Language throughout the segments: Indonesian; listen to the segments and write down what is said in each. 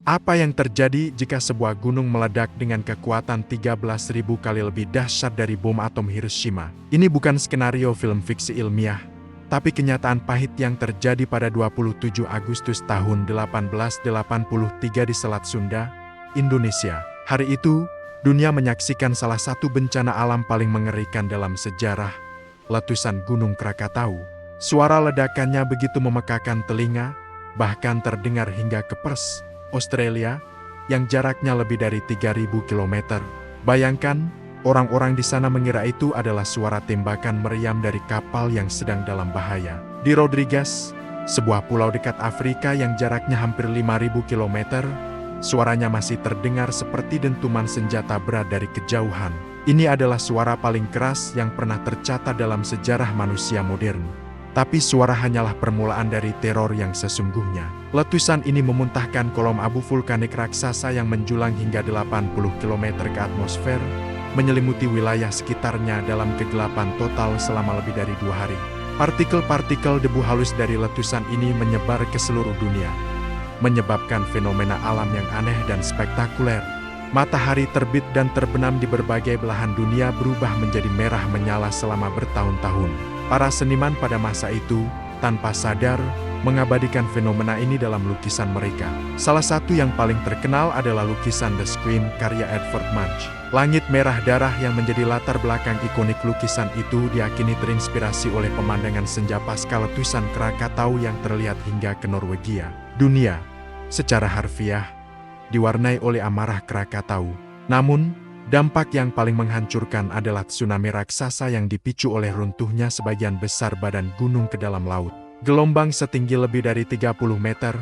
Apa yang terjadi jika sebuah gunung meledak dengan kekuatan 13.000 kali lebih dahsyat dari bom atom Hiroshima? Ini bukan skenario film fiksi ilmiah, tapi kenyataan pahit yang terjadi pada 27 Agustus tahun 1883 di Selat Sunda, Indonesia. Hari itu, dunia menyaksikan salah satu bencana alam paling mengerikan dalam sejarah, letusan Gunung Krakatau. Suara ledakannya begitu memekakan telinga, bahkan terdengar hingga ke Perth, Australia, yang jaraknya lebih dari 3.000 km. Bayangkan, orang-orang di sana mengira itu adalah suara tembakan meriam dari kapal yang sedang dalam bahaya. Di Rodrigues, sebuah pulau dekat Afrika yang jaraknya hampir 5.000 km, suaranya masih terdengar seperti dentuman senjata berat dari kejauhan. Ini adalah suara paling keras yang pernah tercatat dalam sejarah manusia modern. Tapi suara hanyalah permulaan dari teror yang sesungguhnya. Letusan ini memuntahkan kolom abu vulkanik raksasa yang menjulang hingga 80 km ke atmosfer, menyelimuti wilayah sekitarnya dalam kegelapan total selama lebih dari 2 hari. Partikel-partikel debu halus dari letusan ini menyebar ke seluruh dunia, menyebabkan fenomena alam yang aneh dan spektakuler. Matahari terbit dan terbenam di berbagai belahan dunia berubah menjadi merah menyala selama bertahun-tahun. Para seniman pada masa itu, tanpa sadar, mengabadikan fenomena ini dalam lukisan mereka. Salah satu yang paling terkenal adalah lukisan The Scream karya Edvard Munch. Langit merah darah yang menjadi latar belakang ikonik lukisan itu diyakini terinspirasi oleh pemandangan senja pasca letusan Krakatau yang terlihat hingga ke Norwegia. Dunia, secara harfiah, diwarnai oleh amarah Krakatau. Namun, dampak yang paling menghancurkan adalah tsunami raksasa yang dipicu oleh runtuhnya sebagian besar badan gunung ke dalam laut. Gelombang setinggi lebih dari 30 meter,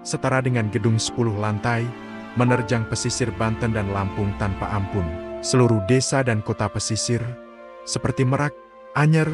setara dengan gedung 10 lantai, menerjang pesisir Banten dan Lampung tanpa ampun. Seluruh desa dan kota pesisir, seperti Merak, Anyer,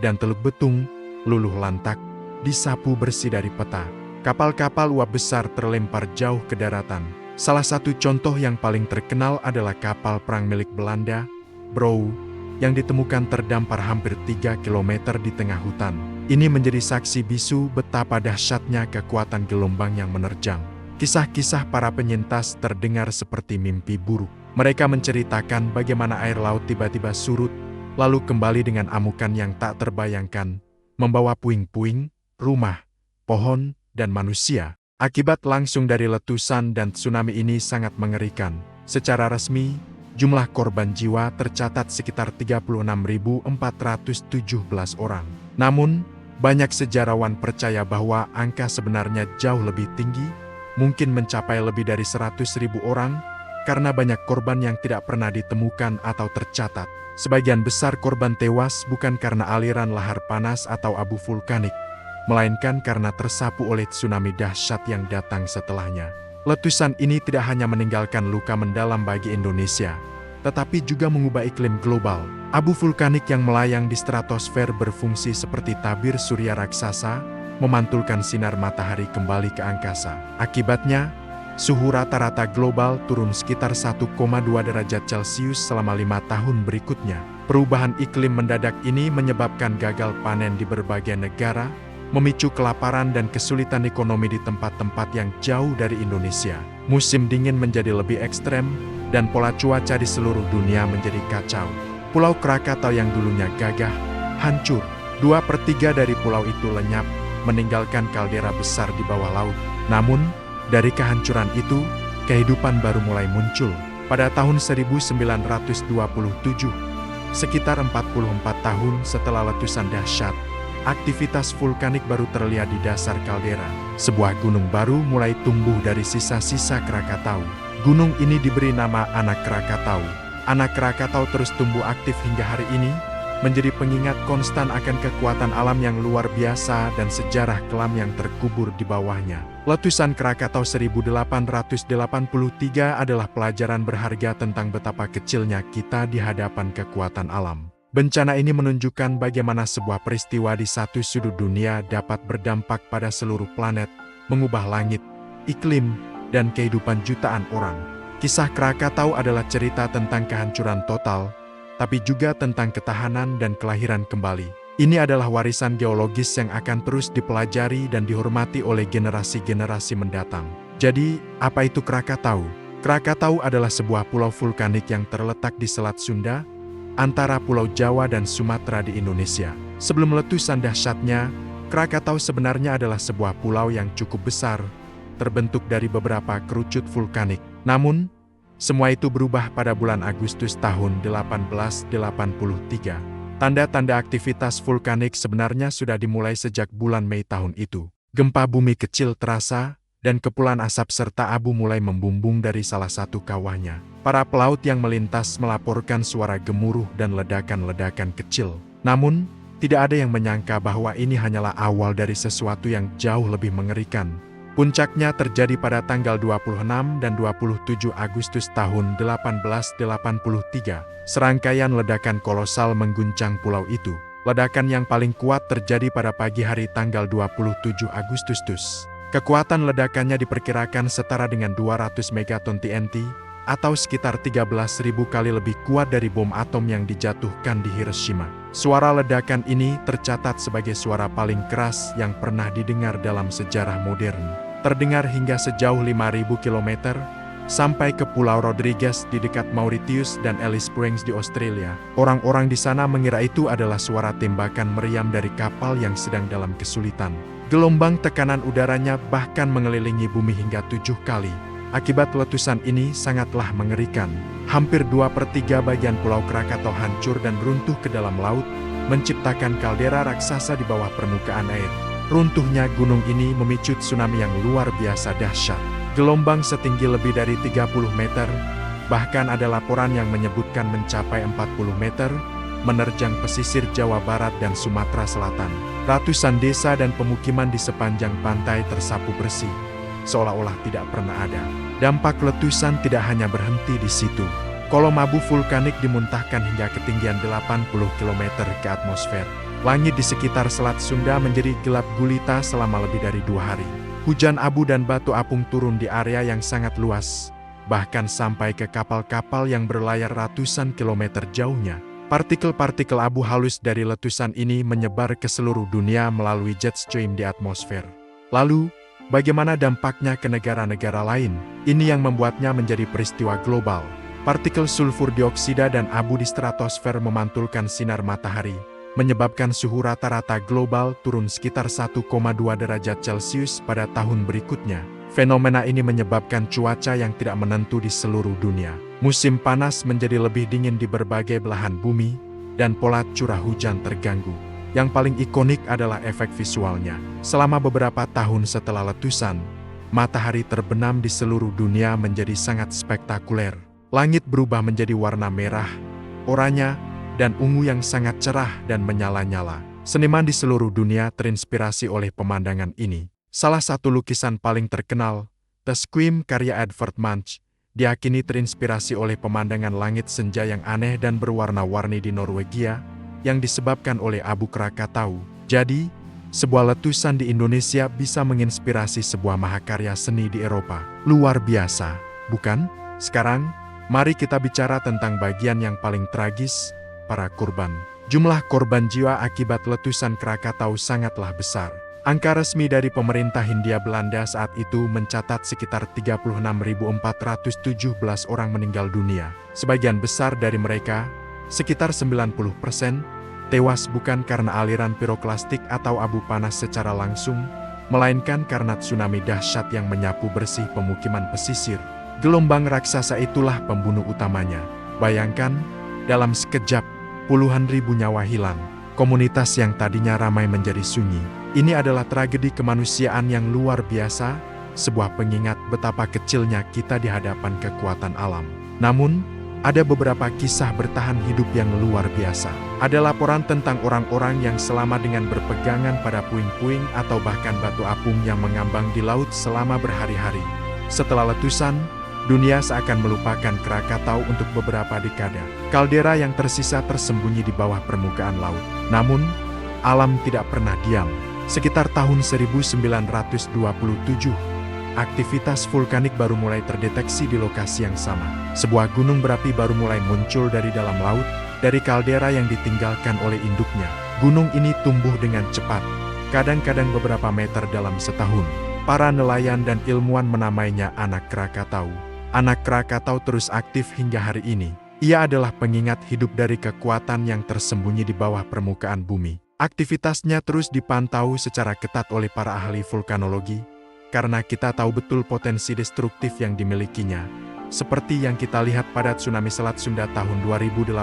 dan Teluk Betung, luluh lantak, disapu bersih dari peta. Kapal-kapal uap besar terlempar jauh ke daratan. Salah satu contoh yang paling terkenal adalah kapal perang milik Belanda, Brouw, yang ditemukan terdampar hampir 3 km di tengah hutan. Ini menjadi saksi bisu betapa dahsyatnya kekuatan gelombang yang menerjang. Kisah-kisah para penyintas terdengar seperti mimpi buruk. Mereka menceritakan bagaimana air laut tiba-tiba surut, lalu kembali dengan amukan yang tak terbayangkan, membawa puing-puing, rumah, pohon, dan manusia. Akibat langsung dari letusan dan tsunami ini sangat mengerikan. Secara resmi, jumlah korban jiwa tercatat sekitar 36.417 orang. Namun, banyak sejarawan percaya bahwa angka sebenarnya jauh lebih tinggi, mungkin mencapai lebih dari 100.000 orang, karena banyak korban yang tidak pernah ditemukan atau tercatat. Sebagian besar korban tewas bukan karena aliran lahar panas atau abu vulkanik, melainkan karena tersapu oleh tsunami dahsyat yang datang setelahnya. Letusan ini tidak hanya meninggalkan luka mendalam bagi Indonesia, tetapi juga mengubah iklim global. Abu vulkanik yang melayang di stratosfer berfungsi seperti tabir surya raksasa, memantulkan sinar matahari kembali ke angkasa. Akibatnya, suhu rata-rata global turun sekitar 1,2 derajat Celcius selama 5 tahun berikutnya. Perubahan iklim mendadak ini menyebabkan gagal panen di berbagai negara, memicu kelaparan dan kesulitan ekonomi di tempat-tempat yang jauh dari Indonesia. Musim dingin menjadi lebih ekstrem, dan pola cuaca di seluruh dunia menjadi kacau. Pulau Krakatau yang dulunya gagah, hancur. 2/3 dari pulau itu lenyap, meninggalkan kaldera besar di bawah laut. Namun, dari kehancuran itu, kehidupan baru mulai muncul. Pada tahun 1927, sekitar 44 tahun setelah letusan dahsyat, aktivitas vulkanik baru terlihat di dasar kaldera. Sebuah gunung baru mulai tumbuh dari sisa-sisa Krakatau. Gunung ini diberi nama Anak Krakatau. Anak Krakatau terus tumbuh aktif hingga hari ini, menjadi pengingat konstan akan kekuatan alam yang luar biasa dan sejarah kelam yang terkubur di bawahnya. Letusan Krakatau 1883 adalah pelajaran berharga tentang betapa kecilnya kita di hadapan kekuatan alam. Bencana ini menunjukkan bagaimana sebuah peristiwa di satu sudut dunia dapat berdampak pada seluruh planet, mengubah langit, iklim, dan kehidupan jutaan orang. Kisah Krakatau adalah cerita tentang kehancuran total, tapi juga tentang ketahanan dan kelahiran kembali. Ini adalah warisan geologis yang akan terus dipelajari dan dihormati oleh generasi-generasi mendatang. Jadi, apa itu Krakatau? Krakatau adalah sebuah pulau vulkanik yang terletak di Selat Sunda, antara Pulau Jawa dan Sumatera di Indonesia. Sebelum letusan dahsyatnya, Krakatau sebenarnya adalah sebuah pulau yang cukup besar, terbentuk dari beberapa kerucut vulkanik. Namun, semua itu berubah pada bulan Agustus tahun 1883. Tanda-tanda aktivitas vulkanik sebenarnya sudah dimulai sejak bulan Mei tahun itu. Gempa bumi kecil terasa, dan kepulan asap serta abu mulai membumbung dari salah satu kawahnya. Para pelaut yang melintas melaporkan suara gemuruh dan ledakan-ledakan kecil. Namun, tidak ada yang menyangka bahwa ini hanyalah awal dari sesuatu yang jauh lebih mengerikan. Puncaknya terjadi pada tanggal 26 dan 27 Agustus tahun 1883. Serangkaian ledakan kolosal mengguncang pulau itu. Ledakan yang paling kuat terjadi pada pagi hari tanggal 27 Agustus. Kekuatan ledakannya diperkirakan setara dengan 200 megaton TNT, atau sekitar 13.000 kali lebih kuat dari bom atom yang dijatuhkan di Hiroshima. Suara ledakan ini tercatat sebagai suara paling keras yang pernah didengar dalam sejarah modern. Terdengar hingga sejauh 5.000 km, sampai ke Pulau Rodrigues di dekat Mauritius dan Alice Springs di Australia. Orang-orang di sana mengira itu adalah suara tembakan meriam dari kapal yang sedang dalam kesulitan. Gelombang tekanan udaranya bahkan mengelilingi bumi hingga 7 kali. Akibat letusan ini sangatlah mengerikan. Hampir 2/3 bagian Pulau Krakatau hancur dan runtuh ke dalam laut, menciptakan kaldera raksasa di bawah permukaan air. Runtuhnya gunung ini memicu tsunami yang luar biasa dahsyat. Gelombang setinggi lebih dari 30 meter, bahkan ada laporan yang menyebutkan mencapai 40 meter, menerjang pesisir Jawa Barat dan Sumatera Selatan. Ratusan desa dan pemukiman di sepanjang pantai tersapu bersih, seolah-olah tidak pernah ada. Dampak letusan tidak hanya berhenti di situ. Kolom abu vulkanik dimuntahkan hingga ketinggian 80 km ke atmosfer. Langit di sekitar Selat Sunda menjadi gelap gulita selama lebih dari 2 hari. Hujan abu dan batu apung turun di area yang sangat luas, bahkan sampai ke kapal-kapal yang berlayar ratusan kilometer jauhnya. Partikel-partikel abu halus dari letusan ini menyebar ke seluruh dunia melalui jet stream di atmosfer. Lalu, bagaimana dampaknya ke negara-negara lain? Ini yang membuatnya menjadi peristiwa global. Partikel sulfur dioksida dan abu di stratosfer memantulkan sinar matahari, menyebabkan suhu rata-rata global turun sekitar 1,2 derajat Celcius pada tahun berikutnya. Fenomena ini menyebabkan cuaca yang tidak menentu di seluruh dunia. Musim panas menjadi lebih dingin di berbagai belahan bumi, dan pola curah hujan terganggu. Yang paling ikonik adalah efek visualnya. Selama beberapa tahun setelah letusan, matahari terbenam di seluruh dunia menjadi sangat spektakuler. Langit berubah menjadi warna merah, oranye, dan ungu yang sangat cerah dan menyala-nyala. Seniman di seluruh dunia terinspirasi oleh pemandangan ini. Salah satu lukisan paling terkenal, The Scream karya Edvard Munch, diakini terinspirasi oleh pemandangan langit senja yang aneh dan berwarna-warni di Norwegia, yang disebabkan oleh abu Krakatau. Jadi, sebuah letusan di Indonesia bisa menginspirasi sebuah mahakarya seni di Eropa. Luar biasa, bukan? Sekarang, mari kita bicara tentang bagian yang paling tragis, para korban. Jumlah korban jiwa akibat letusan Krakatau sangatlah besar. Angka resmi dari pemerintah Hindia Belanda saat itu mencatat sekitar 36.417 orang meninggal dunia. Sebagian besar dari mereka, sekitar 90%, tewas bukan karena aliran piroklastik atau abu panas secara langsung, melainkan karena tsunami dahsyat yang menyapu bersih pemukiman pesisir. Gelombang raksasa itulah pembunuh utamanya. Bayangkan, dalam sekejap, puluhan ribu nyawa hilang. Komunitas yang tadinya ramai menjadi sunyi. Ini adalah tragedi kemanusiaan yang luar biasa, sebuah pengingat betapa kecilnya kita di hadapan kekuatan alam. Namun, ada beberapa kisah bertahan hidup yang luar biasa. Ada laporan tentang orang-orang yang selamat dengan berpegangan pada puing-puing atau bahkan batu apung yang mengambang di laut selama berhari-hari. Setelah letusan, dunia seakan melupakan Krakatau untuk beberapa dekade. Kaldera yang tersisa tersembunyi di bawah permukaan laut. Namun, alam tidak pernah diam. Sekitar tahun 1927, aktivitas vulkanik baru mulai terdeteksi di lokasi yang sama. Sebuah gunung berapi baru mulai muncul dari dalam laut, dari kaldera yang ditinggalkan oleh induknya. Gunung ini tumbuh dengan cepat, kadang-kadang beberapa meter dalam setahun. Para nelayan dan ilmuwan menamainya anak Krakatau. Anak Krakatau terus aktif hingga hari ini. Ia adalah pengingat hidup dari kekuatan yang tersembunyi di bawah permukaan bumi. Aktivitasnya terus dipantau secara ketat oleh para ahli vulkanologi, karena kita tahu betul potensi destruktif yang dimilikinya. Seperti yang kita lihat pada tsunami Selat Sunda tahun 2018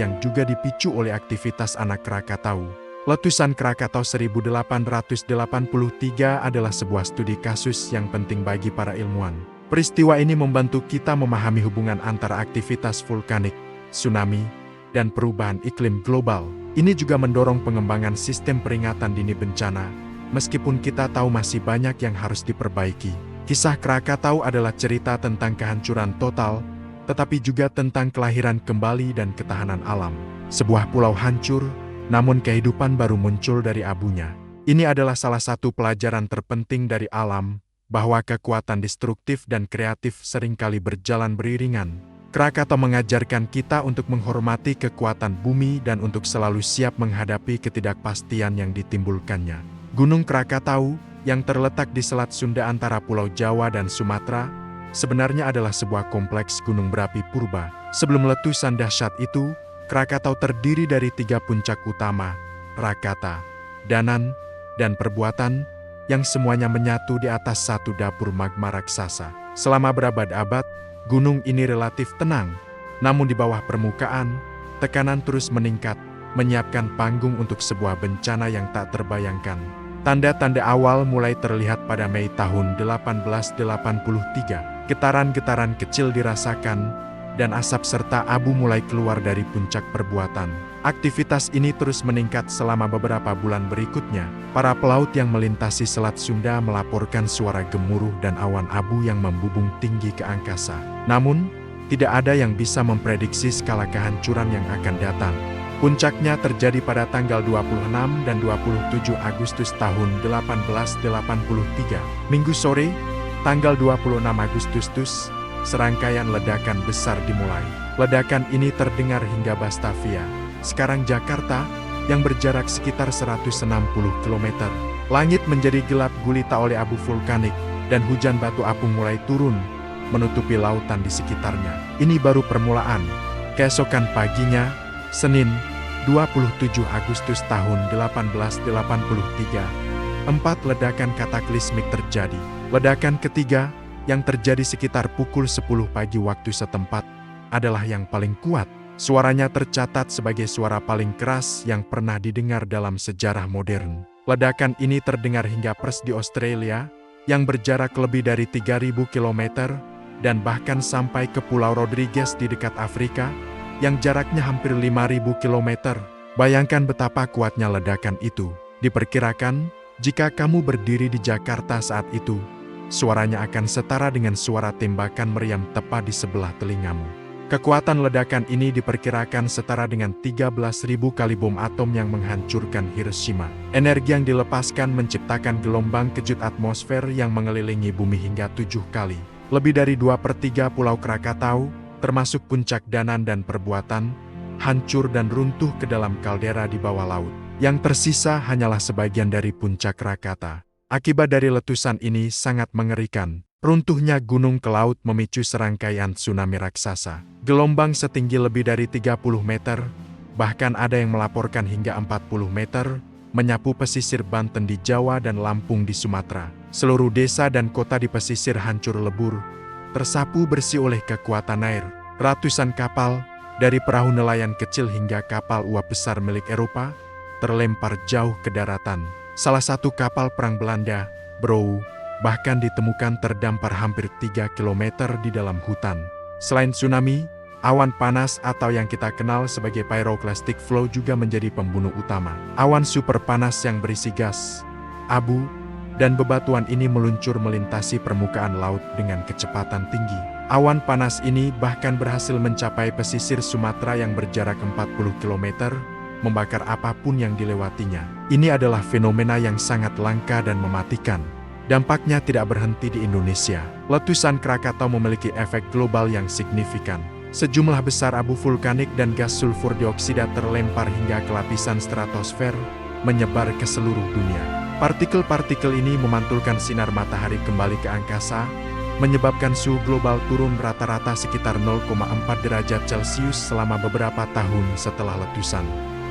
yang juga dipicu oleh aktivitas anak Krakatau. Letusan Krakatau 1883 adalah sebuah studi kasus yang penting bagi para ilmuwan. Peristiwa ini membantu kita memahami hubungan antara aktivitas vulkanik, tsunami, dan perubahan iklim global. Ini juga mendorong pengembangan sistem peringatan dini bencana, meskipun kita tahu masih banyak yang harus diperbaiki. Kisah Krakatau adalah cerita tentang kehancuran total, tetapi juga tentang kelahiran kembali dan ketahanan alam. Sebuah pulau hancur, namun kehidupan baru muncul dari abunya. Ini adalah salah satu pelajaran terpenting dari alam, bahwa kekuatan destruktif dan kreatif seringkali berjalan beriringan. Krakatau mengajarkan kita untuk menghormati kekuatan bumi dan untuk selalu siap menghadapi ketidakpastian yang ditimbulkannya. Gunung Krakatau, yang terletak di Selat Sunda antara Pulau Jawa dan Sumatera, sebenarnya adalah sebuah kompleks gunung berapi purba. Sebelum letusan dahsyat itu, Krakatau terdiri dari 3 puncak utama, Rakata, Danan, dan Perbuatan, yang semuanya menyatu di atas satu dapur magma raksasa. Selama berabad-abad, gunung ini relatif tenang, namun di bawah permukaan, tekanan terus meningkat, menyiapkan panggung untuk sebuah bencana yang tak terbayangkan. Tanda-tanda awal mulai terlihat pada Mei tahun 1883. Getaran-getaran kecil dirasakan, dan asap serta abu mulai keluar dari puncak Perbuatan. Aktivitas ini terus meningkat selama beberapa bulan berikutnya. Para pelaut yang melintasi Selat Sunda melaporkan suara gemuruh dan awan abu yang membubung tinggi ke angkasa. Namun, tidak ada yang bisa memprediksi skala kehancuran yang akan datang. Puncaknya terjadi pada tanggal 26 dan 27 Agustus tahun 1883. Minggu sore, tanggal 26 Agustus, serangkaian ledakan besar dimulai. Ledakan ini terdengar hingga Batavia, sekarang Jakarta, yang berjarak sekitar 160 km. Langit menjadi gelap gulita oleh abu vulkanik, dan hujan batu apung mulai turun, menutupi lautan di sekitarnya. Ini baru permulaan. Keesokan paginya, Senin, 27 Agustus tahun 1883, 4 ledakan kataklismik terjadi. Ledakan ketiga, yang terjadi sekitar pukul 10 pagi waktu setempat, adalah yang paling kuat. Suaranya tercatat sebagai suara paling keras yang pernah didengar dalam sejarah modern. Ledakan ini terdengar hingga Perth di Australia, yang berjarak lebih dari 3.000 km, dan bahkan sampai ke Pulau Rodrigues di dekat Afrika, yang jaraknya hampir 5.000 km. Bayangkan betapa kuatnya ledakan itu. Diperkirakan, jika kamu berdiri di Jakarta saat itu, suaranya akan setara dengan suara tembakan meriam tepat di sebelah telingamu. Kekuatan ledakan ini diperkirakan setara dengan 13.000 kali bom atom yang menghancurkan Hiroshima. Energi yang dilepaskan menciptakan gelombang kejut atmosfer yang mengelilingi bumi hingga 7 kali. Lebih dari 2/3 Pulau Krakatau, termasuk puncak Danan dan Perbuatan, hancur dan runtuh ke dalam kaldera di bawah laut. Yang tersisa hanyalah sebagian dari puncak Rakata. Akibat dari letusan ini sangat mengerikan. Runtuhnya gunung ke laut memicu serangkaian tsunami raksasa. Gelombang setinggi lebih dari 30 meter, bahkan ada yang melaporkan hingga 40 meter, menyapu pesisir Banten di Jawa dan Lampung di Sumatera. Seluruh desa dan kota di pesisir hancur lebur, tersapu bersih oleh kekuatan air. Ratusan kapal, dari perahu nelayan kecil hingga kapal uap besar milik Eropa, terlempar jauh ke daratan. Salah satu kapal perang Belanda, Brouw, bahkan ditemukan terdampar hampir 3 km di dalam hutan. Selain tsunami, awan panas atau yang kita kenal sebagai pyroclastic flow juga menjadi pembunuh utama. Awan super panas yang berisi gas, abu, dan bebatuan ini meluncur melintasi permukaan laut dengan kecepatan tinggi. Awan panas ini bahkan berhasil mencapai pesisir Sumatera yang berjarak 40 km, membakar apapun yang dilewatinya. Ini adalah fenomena yang sangat langka dan mematikan. Dampaknya tidak berhenti di Indonesia. Letusan Krakatau memiliki efek global yang signifikan. Sejumlah besar abu vulkanik dan gas sulfur dioksida terlempar hingga ke lapisan stratosfer, menyebar ke seluruh dunia. Partikel-partikel ini memantulkan sinar matahari kembali ke angkasa, menyebabkan suhu global turun rata-rata sekitar 0,4 derajat Celcius selama beberapa tahun setelah letusan.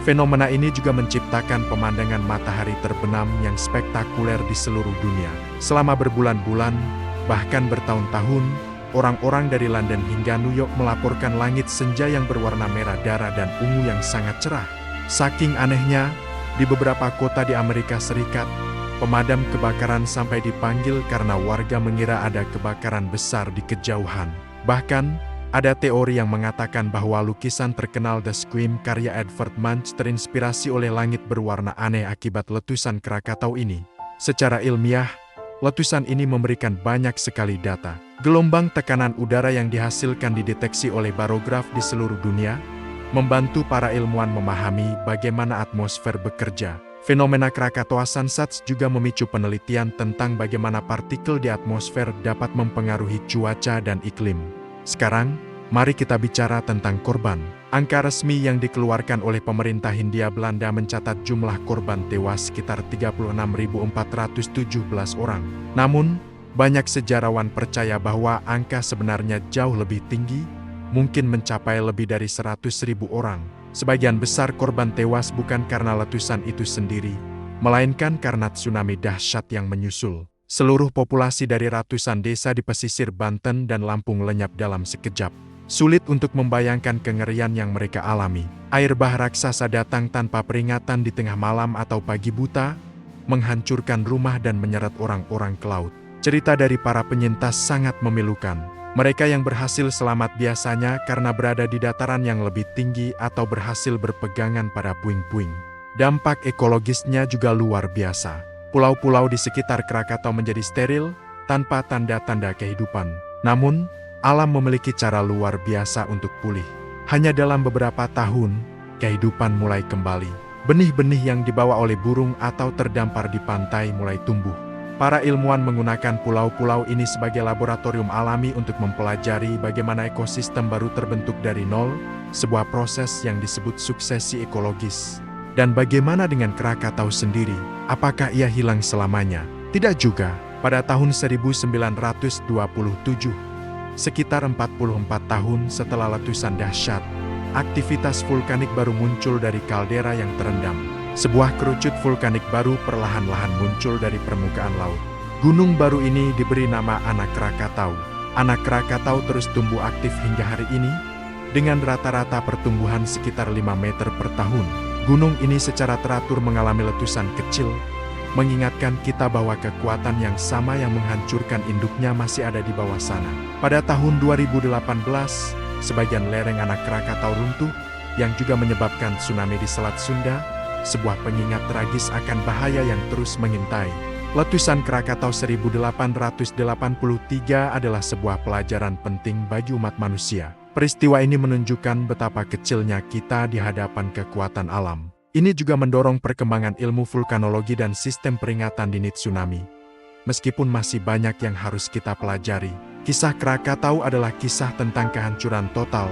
Fenomena ini juga menciptakan pemandangan matahari terbenam yang spektakuler di seluruh dunia. Selama berbulan-bulan, bahkan bertahun-tahun, orang-orang dari London hingga New York melaporkan langit senja yang berwarna merah darah dan ungu yang sangat cerah. Saking anehnya, di beberapa kota di Amerika Serikat, pemadam kebakaran sampai dipanggil karena warga mengira ada kebakaran besar di kejauhan. Bahkan, ada teori yang mengatakan bahwa lukisan terkenal The Scream karya Edvard Munch terinspirasi oleh langit berwarna aneh akibat letusan Krakatau ini. Secara ilmiah, letusan ini memberikan banyak sekali data. Gelombang tekanan udara yang dihasilkan dideteksi oleh barograf di seluruh dunia, membantu para ilmuwan memahami bagaimana atmosfer bekerja. Fenomena Krakatoa Sunsets juga memicu penelitian tentang bagaimana partikel di atmosfer dapat mempengaruhi cuaca dan iklim. Sekarang, mari kita bicara tentang korban. Angka resmi yang dikeluarkan oleh pemerintah Hindia Belanda mencatat jumlah korban tewas sekitar 36.417 orang. Namun, banyak sejarawan percaya bahwa angka sebenarnya jauh lebih tinggi, mungkin mencapai lebih dari 100.000 orang. Sebagian besar korban tewas bukan karena letusan itu sendiri, melainkan karena tsunami dahsyat yang menyusul. Seluruh populasi dari ratusan desa di pesisir Banten dan Lampung lenyap dalam sekejap. Sulit untuk membayangkan kengerian yang mereka alami. Air bah raksasa datang tanpa peringatan di tengah malam atau pagi buta, menghancurkan rumah dan menyeret orang-orang ke laut. Cerita dari para penyintas sangat memilukan. Mereka yang berhasil selamat biasanya karena berada di dataran yang lebih tinggi atau berhasil berpegangan pada puing-puing. Dampak ekologisnya juga luar biasa. Pulau-pulau di sekitar Krakatau menjadi steril, tanpa tanda-tanda kehidupan. Namun, alam memiliki cara luar biasa untuk pulih. Hanya dalam beberapa tahun, kehidupan mulai kembali. Benih-benih yang dibawa oleh burung atau terdampar di pantai mulai tumbuh. Para ilmuwan menggunakan pulau-pulau ini sebagai laboratorium alami untuk mempelajari bagaimana ekosistem baru terbentuk dari nol, sebuah proses yang disebut suksesi ekologis. Dan bagaimana dengan Krakatau sendiri? Apakah ia hilang selamanya? Tidak juga. Pada tahun 1927, sekitar 44 tahun setelah letusan dahsyat, aktivitas vulkanik baru muncul dari kaldera yang terendam. Sebuah kerucut vulkanik baru perlahan-lahan muncul dari permukaan laut. Gunung baru ini diberi nama Anak Krakatau. Anak Krakatau terus tumbuh aktif hingga hari ini, dengan rata-rata pertumbuhan sekitar 5 meter per tahun. Gunung ini secara teratur mengalami letusan kecil, mengingatkan kita bahwa kekuatan yang sama yang menghancurkan induknya masih ada di bawah sana. Pada tahun 2018, sebagian lereng Anak Krakatau runtuh, yang juga menyebabkan tsunami di Selat Sunda, sebuah pengingat tragis akan bahaya yang terus mengintai. Letusan Krakatau 1883 adalah sebuah pelajaran penting bagi umat manusia. Peristiwa ini menunjukkan betapa kecilnya kita di hadapan kekuatan alam. Ini juga mendorong perkembangan ilmu vulkanologi dan sistem peringatan dini tsunami. Meskipun masih banyak yang harus kita pelajari, kisah Krakatau adalah kisah tentang kehancuran total,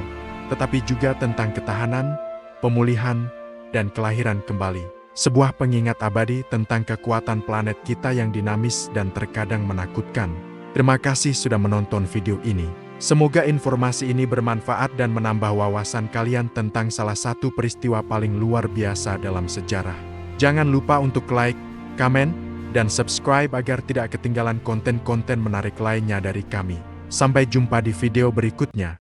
tetapi juga tentang ketahanan, pemulihan, dan kelahiran kembali. Sebuah pengingat abadi tentang kekuatan planet kita yang dinamis dan terkadang menakutkan. Terima kasih sudah menonton video ini. Semoga informasi ini bermanfaat dan menambah wawasan kalian tentang salah satu peristiwa paling luar biasa dalam sejarah. Jangan lupa untuk like, komen, dan subscribe agar tidak ketinggalan konten-konten menarik lainnya dari kami. Sampai jumpa di video berikutnya.